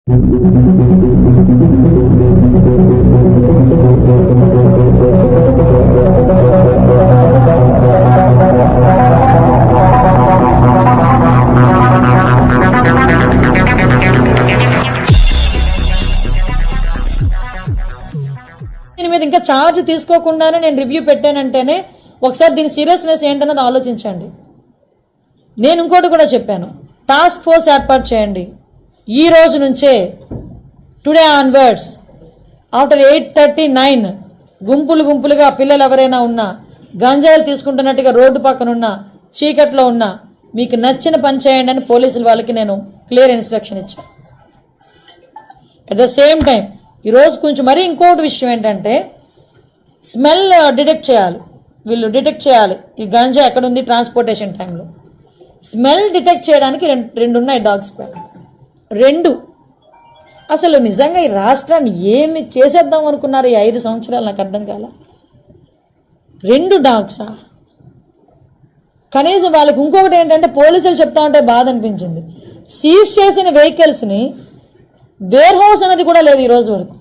దీని మీద ఇంకా ఛార్జ్ తీసుకోకుండానే నేను రివ్యూ పెట్టానంటేనే ఒకసారి దీని సీరియస్నెస్ ఏంటన్నది ఆలోచించండి. నేను ఇంకోటి కూడా చెప్పాను, టాస్క్ ఫోర్స్ ఏర్పాటు చేయండి. ఈ రోజు నుంచే టుడే ఆన్వర్డ్స్ ఆఫ్టర్ 8:39 గుంపులుగా పిల్లలు ఎవరైనా ఉన్నా, గంజాయిలు తీసుకుంటున్నట్టుగా రోడ్డు పక్కన ఉన్నా, చీకట్లో ఉన్నా, మీకు నచ్చిన పని చేయండి అని పోలీసుల వాళ్ళకి నేను క్లియర్ ఇన్స్ట్రక్షన్ ఇచ్చాను. అట్ ద సేమ్ టైం ఈరోజు కొంచెం మరీ ఇంకోటి విషయం ఏంటంటే, స్మెల్ డిటెక్ట్ చేయాలి. వీళ్ళు డిటెక్ట్ చేయాలి ఈ గంజా ఎక్కడుంది ట్రాన్స్పోర్టేషన్ టైంలో. స్మెల్ డిటెక్ట్ చేయడానికి రెండు ఉన్నాయి డాగ్ స్క్వాడ్. 2 అసలు నిజంగా ఈ రాష్ట్రాన్ని ఏమి చేసేద్దాం అనుకున్నారు ఈ 5 సంవత్సరాలు? నాకు అర్థం కాల. 2 డాగ్సా? కనీసం వాళ్ళకి ఇంకొకటి ఏంటంటే, పోలీసులు చెప్తా ఉంటే బాధ అనిపించింది, సీజ్ చేసిన వెహికల్స్ని వేర్ హౌస్ అనేది కూడా లేదు ఈ రోజు వరకు.